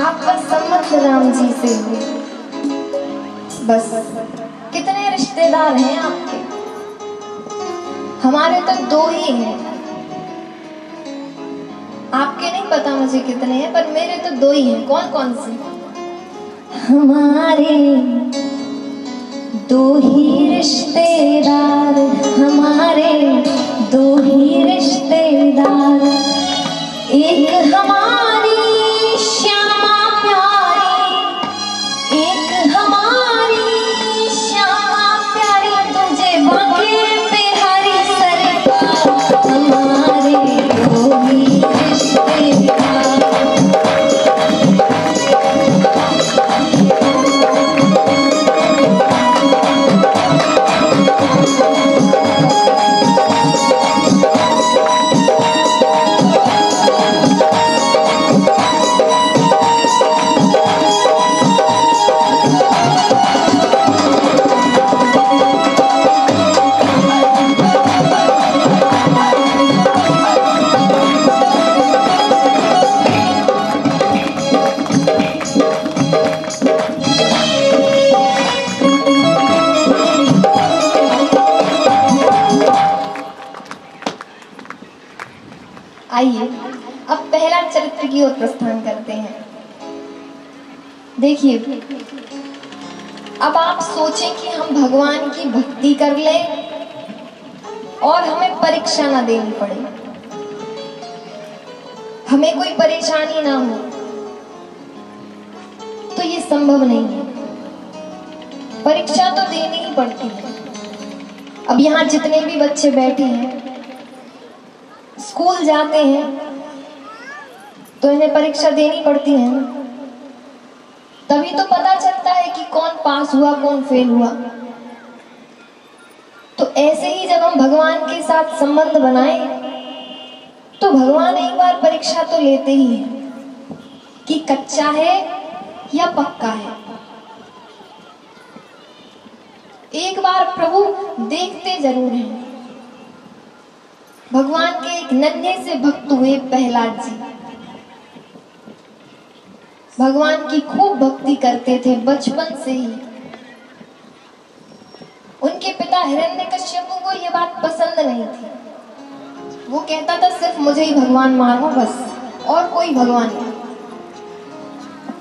आपका संबंध राम जी से हुए। बस कितने रिश्तेदार हैं आपके? हमारे तो 2 ही हैं। आपके नहीं पता मुझे कितने हैं, पर मेरे तो 2 ही हैं। कौन कौन से? हमारे 2 ही रिश्तेदार, हमारे 2 ही रिश्तेदार। एक हमारी श्यामा प्यारी, एक हमारी श्यामा प्यारी, तुझे बांके बिहारी सरकार। हमारे 2 ही रिश्तेदार। आइए अब पहला चरित्र की ओर प्रस्थान करते हैं। देखिए, अब आप सोचें कि हम भगवान की भक्ति कर लें और हमें परीक्षा ना देनी पड़े, हमें कोई परेशानी ना हो, तो ये संभव नहीं है। परीक्षा तो देनी ही पड़ती है। अब यहाँ जितने भी बच्चे बैठे हैं, स्कूल जाते हैं तो इन्हें परीक्षा देनी पड़ती है, तभी तो पता चलता है कि कौन पास हुआ कौन फेल हुआ। तो ऐसे ही जब हम भगवान के साथ संबंध बनाएं तो भगवान एक बार परीक्षा तो लेते ही हैं कि कच्चा है या पक्का है। एक बार प्रभु देखते जरूर हैं। भगवान के एक नन्हे से भक्त हुए प्रहलाद जी, भगवान की खूब भक्ति करते थे बचपन से ही। उनके पिता हिरण्यकश्यप को ये बात पसंद नहीं थी। वो कहता था सिर्फ मुझे ही भगवान मानो बस, और कोई भगवान नहीं।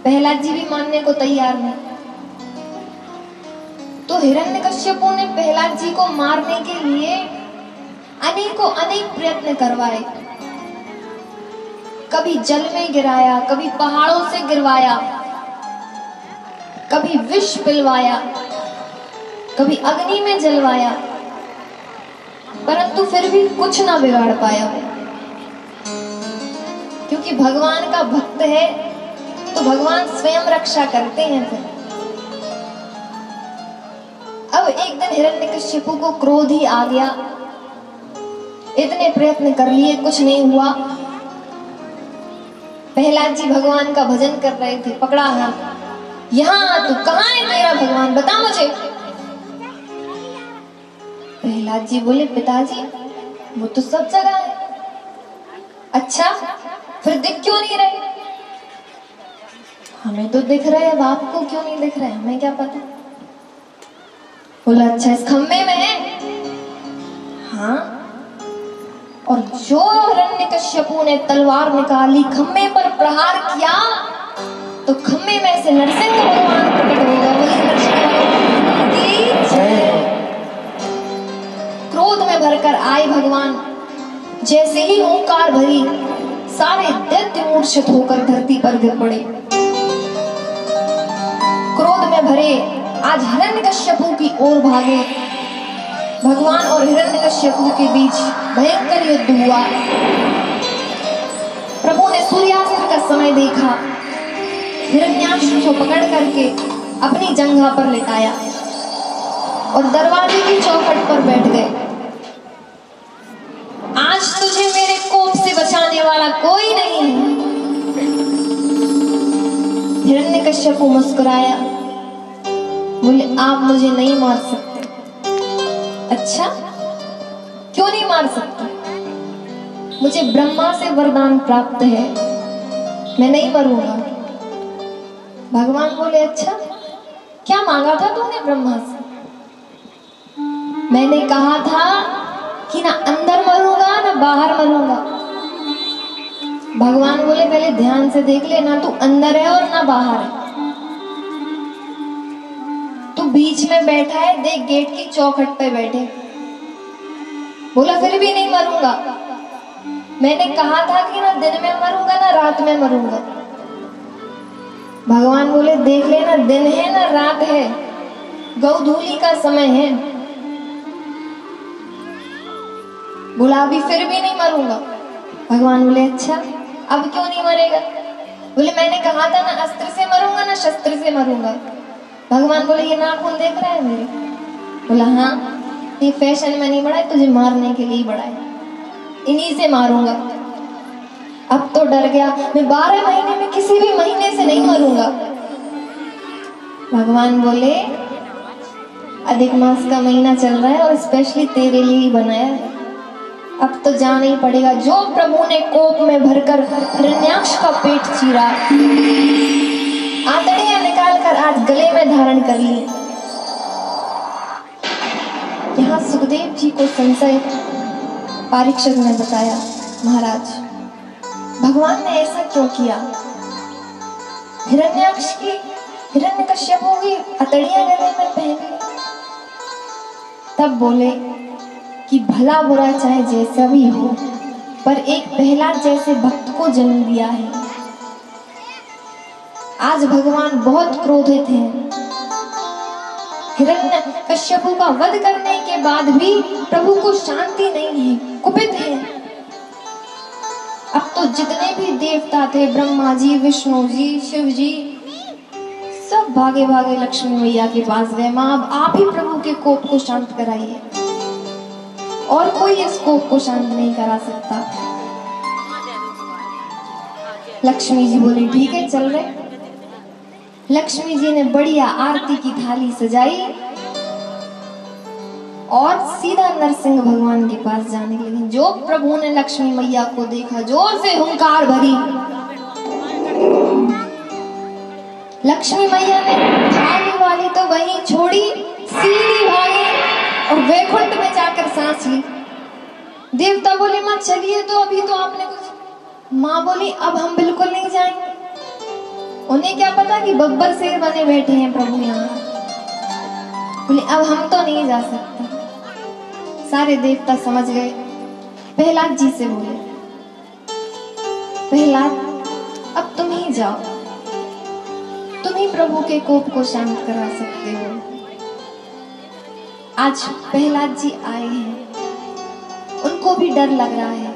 प्रहलाद जी भी मानने को तैयार नहीं। तो हिरण्यकश्यप ने प्रहलाद जी को मारने के लिए अनेकों अनेक प्रयत्न करवाए। कभी जल में गिराया, कभी पहाड़ों से गिरवाया, कभी विष पिलवाया, कभी अग्नि में जलवाया, परंतु फिर भी कुछ ना बिगाड़ पाया। क्योंकि भगवान का भक्त है तो भगवान स्वयं रक्षा करते हैं। फिर अब एक दिन हिरण्यकश्यप को क्रोध ही आ गया। इतने प्रयत्न कर लिए, कुछ नहीं हुआ। प्रहलाद जी भगवान का भजन कर रहे थे, पकड़ा हाथ, यहाँ तू कहाँ है तेरा भगवान, बता मुझे। प्रहलाद जी बोले पिताजी वो तो सब जगह है। अच्छा फिर दिख क्यों नहीं रहे? हमें तो दिख रहे हैं, आपको क्यों नहीं दिख रहे? हमें क्या पता। बोला अच्छा इस खम्भे में है। हाँ, और जो हिरण्यकश्यप ने तलवार निकाली, खम्भे पर प्रहार किया तो खम्भे में से नरसिंह भगवान प्रकट हो गए। बोले क्रोध में भरकर आए भगवान। जैसे ही ओंकार भरी, सारे दैत्य मूर्छित होकर धरती पर गिर पड़े। क्रोध में भरे आज हिरण्यकश्यप की ओर भागे। भगवान और हिरण्यकश्यप के बीच भयंकर युद्ध हुआ। प्रभु ने सूर्यास्त का समय देखा, हिरण्याक्ष को पकड़ करके अपनी जंघा पर लिटाया और दरवाजे की चौखट पर बैठ गए। आज तुझे मेरे कोप से बचाने वाला कोई नहीं है। हिरण्यकश्यप मुस्कुराया, बोले आप मुझे नहीं मार सकते। अच्छा क्यों नहीं मार सकता? मुझे ब्रह्मा से वरदान प्राप्त है, मैं नहीं मरूंगा। भगवान बोले अच्छा क्या मांगा था तूने ब्रह्मा से? मैंने कहा था कि ना अंदर मरूंगा ना बाहर मरूंगा। भगवान बोले पहले ध्यान से देख ले, ना तू अंदर है और ना बाहर है, तू बीच में बैठा है, देख गेट की चौखट पे बैठे। बोला फिर भी नहीं मरूंगा। मैंने कहा था कि ना दिन में मरूंगा ना रात में मरूंगा। भगवान बोले देख लेना, दिन है ना रात है, गौधूली का समय है। बोला अभी फिर भी नहीं मरूंगा। भगवान बोले अच्छा अब क्यों नहीं मरेगा? बोले मैंने कहा था ना अस्त्र से मरूंगा ना शस्त्र से मरूंगा। भगवान बोले ये नाखून देख रहा है मेरे? बोला हाँ, ये फैशन में नहीं बढ़ा है, तुझे मारने के लिए बढ़ा है, इन्हीं से मारूंगा। अब तो डर गया, मैं 12 महीने में किसी भी महीने से नहीं मरूंगा। भगवान बोले अधिक मास का महीना चल रहा है और स्पेशली तेरे लिए ही बनाया है, अब तो जाना ही पड़ेगा। जो प्रभु ने कोप में भरकर हिरण्याक्ष का पेट चीरा, आंतड़ियां निकालकर आज गले में धारण कर ली। यहाँ सुखदेव जी को संशय परीक्षित ने बताया, महाराज भगवान ने ऐसा क्यों किया? हिरण्याक्ष की हिरण्यकश्यपु की अतड़ियां गले में पहन ली। तब बोले कि भला बुरा चाहे जैसा भी हो, पर एक प्रहलाद जैसे भक्त को जन्म दिया है। आज भगवान बहुत क्रोधित हैं। हिरण्यकश्यपु का वध करने के बाद भी प्रभु को शांति नहीं है, कुपित है। अब तो जितने भी देवता थे, ब्रह्मा जी, विष्णु जी, शिव जी, सब भागे भागे लक्ष्मी मैया के पास गए। माँ अब आप ही प्रभु के कोप को शांत कराइए, और कोई इस कोप को शांत नहीं करा सकता। लक्ष्मी जी बोली ठीक है चल रहे। लक्ष्मी जी ने बढ़िया आरती की थाली सजाई और सीधा नरसिंह भगवान के पास जाने लगी। जो प्रभु ने लक्ष्मी मैया को देखा, जोर से हुंकार भरी। लक्ष्मी मैया ने थाली वाली तो वहीं छोड़ी, सीधी भागी और वैकुंठ में जाकर सांस ली। देवता बोले माँ चलिए, तो अभी तो आपने कुछ। माँ बोली अब हम बिल्कुल नहीं जाएंगे। उन्हें क्या पता कि बब्बर शेर बने बैठे हैं प्रभु यहाँ। बोले अब हम तो नहीं जा सकते। सारे देवता समझ गए। प्रहलाद जी से बोले प्रहलाद अब तुम ही जाओ, तुम ही प्रभु के कोप को शांत करा सकते हो। आज प्रहलाद जी आए हैं, उनको भी डर लग रहा है।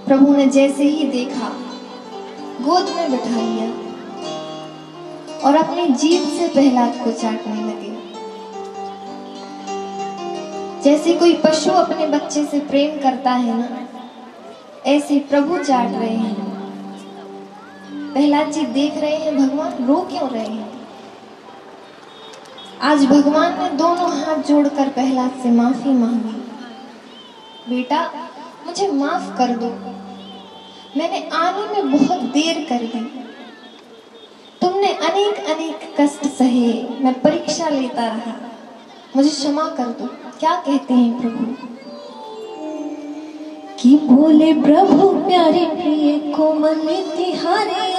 प्रभु ने जैसे ही देखा गोद में बिठा लिया और अपनी जीभ से प्रहलाद को चाटने लगे। जैसे कोई पशु अपने बच्चे से प्रेम करता है ना, ऐसे प्रभु चाट रहे हैं। प्रहलाद जी देख रहे हैं भगवान रो क्यों रहे हैं। आज भगवान ने दोनों हाथ जोड़कर प्रहलाद से माफी मांगी। बेटा मुझे माफ कर दो, मैंने आने में बहुत देर कर दी, तुमने अनेक अनेक कष्ट सहे, मैं परीक्षा लेता रहा, मुझे क्षमा कर दो। क्या कहते हैं प्रभु? कि बोले प्रभु प्यारे प्रिय कोमल तिहारे